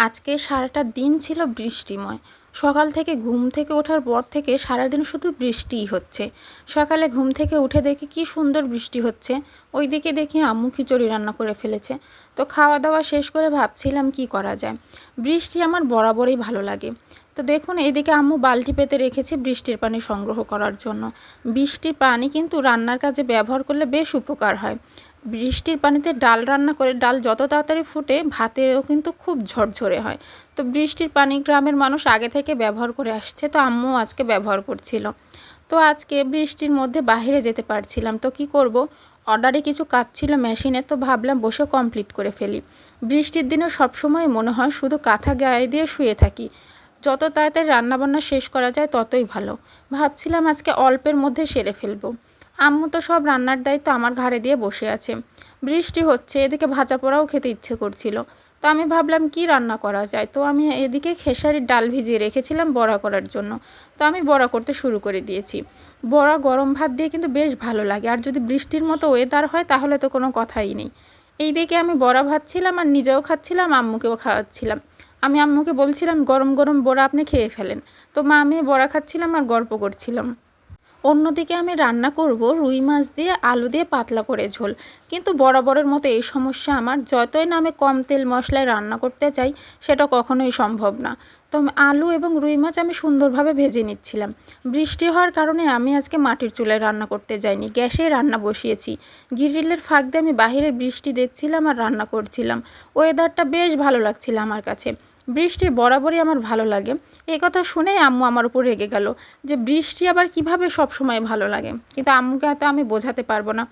আজকে সারাটা দিন ছিল বৃষ্টিময়। সকাল থেকে ঘুম থেকে ওঠার পর থেকে সারাদিন শুধু বৃষ্টিই হচ্ছে। সকালে ঘুম থেকে উঠে দেখি কি সুন্দর বৃষ্টি হচ্ছে। ওইদিকে দেখি আম্মু খিচুড়ি রান্না করে ফেলেছে। তো খাওয়া দাওয়া শেষ করে ভাবছিলাম কি করা যায়। বৃষ্টি আমার বরাবরই ভালো লাগে। তো দেখুন এইদিকে আম্মু বালতি পেতে রেখেছে বৃষ্টির পানি সংগ্রহ করার জন্য। বৃষ্টির পানি কিন্তু রান্নার কাজে ব্যবহার করলে বেশ উপকার হয়। বৃষ্টির পানিতে ডাল রান্না করে ডাল যত তাড়াতাড়ি ফুটে ভাতেও কিন্তু খুব ঝরঝরে হয়। তো বৃষ্টির পানি গ্রামের মানুষ আগে থেকে ব্যবহার করে আসছে, তো আম্মু আজকে ব্যবহার করছিল। তো আজকে বৃষ্টির মধ্যে বাইরে যেতে পারছিলাম, তো কি করব, অর্ডারে কিছু কাজ ছিল মেশিনে, তো ভাবলাম বসে কমপ্লিট করে ফেলি। বৃষ্টির দিনে সবসময় মনে হয় শুধু কাঁথা গায়ে দিয়ে শুয়ে থাকি। যত তাড়াতাড়ি রান্নাবান্না শেষ করা যায় ততই ভালো। ভাবছিলাম আজকে অল্পের মধ্যে সেরে ফেলবো। আম্মু তো সব রান্নার দায়িত্ব আমার ঘাড়ে দিয়ে বসে আছে। বৃষ্টি হচ্ছে, এদিকে ভাজা পোড়াও খেতে ইচ্ছে করছিল। তো আমি ভাবলাম কি রান্না করা যায়, তো আমি এদিকে খেসারির ডাল ভিজিয়ে রেখেছিলাম বড়া করার জন্য। তো আমি বড়া করতে শুরু করে দিয়েছি। বড়া গরম ভাত দিয়ে কিন্তু বেশ ভালো লাগে, আর যদি বৃষ্টির মতো ওয়েদার হয় তাহলে তো কোনো কথাই নেই। এইদিকে আমি বড়া ভাজছিলাম আর নিজেও খাচ্ছিলাম, আম্মুকেও খাওয়াচ্ছিলাম। আমি আম্মুকে বলছিলাম গরম গরম বড়া আপনি খেয়ে ফেলেন। তো মা আমি বড়া খাচ্ছিলাম আর গল্প করছিলাম। অন্যদিকে আমি রান্না করব রুই মাছ দিয়ে আলু দিয়ে পাতলা করে ঝোল। কিন্তু বরাবরের মতো এই সমস্যা আমার, যতই না আমি কম তেল মশলায় রান্না করতে চাই সেটা কখনোই সম্ভব না। তো আলু এবং রুই মাছ আমি সুন্দরভাবে ভেজে নিচ্ছিলাম। বৃষ্টি হওয়ার কারণে আমি আজকে মাটির চুলায় রান্না করতে যাইনি, গ্যাসে রান্না বসিয়েছি। গ্রিলের ফাঁক দিয়ে আমি বাইরের বৃষ্টি দেখছিলাম আর রান্না করছিলাম। ওয়েদারটা বেশ ভালো লাগছিল আমার কাছে। বৃষ্টি বরাবরই আমার ভালো লাগে। এই কথা শুনেই আম্মু আমার উপর রেগে গেল যে বৃষ্টি আবার কিভাবে সব সময় ভালো লাগে, কিন্তু আম্মুকে হয়তো আমি বোঝাতে পারবো না।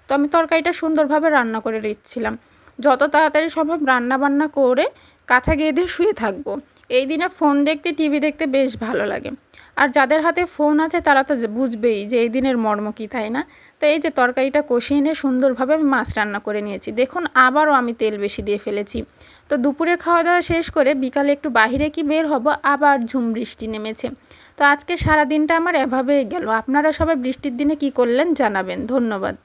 তো আমি তরকারিটা সুন্দরভাবে রান্না করে দিচ্ছিলাম। যত তাড়াতাড়ি সম্ভব রান্না বান্না করে কাঁথা গেঁথে দিয়ে শুয়ে থাকবো। এই দিনে ফোন দেখতে টিভি দেখতে বেশ ভালো লাগে। আর যাদের হাতে ফোন আছে তারা তো বুঝবেই যে এই দিনের মর্ম কী, তাই না? তো এই যে তরকারিটা কষিয়ে নিয়ে সুন্দরভাবে আমি মাছ রান্না করে নিয়েছি। দেখুন আবারও আমি তেল বেশি দিয়ে ফেলেছি। তো দুপুরের খাওয়া দাওয়া শেষ করে বিকালে একটু বাইরে কি বের হব, আবার ঝুম বৃষ্টি নেমেছে। তো আজকে সারা দিনটা আমার এভাবেই গেল। আপনারা সবাই বৃষ্টির দিনে কি করলেন জানাবেন। ধন্যবাদ।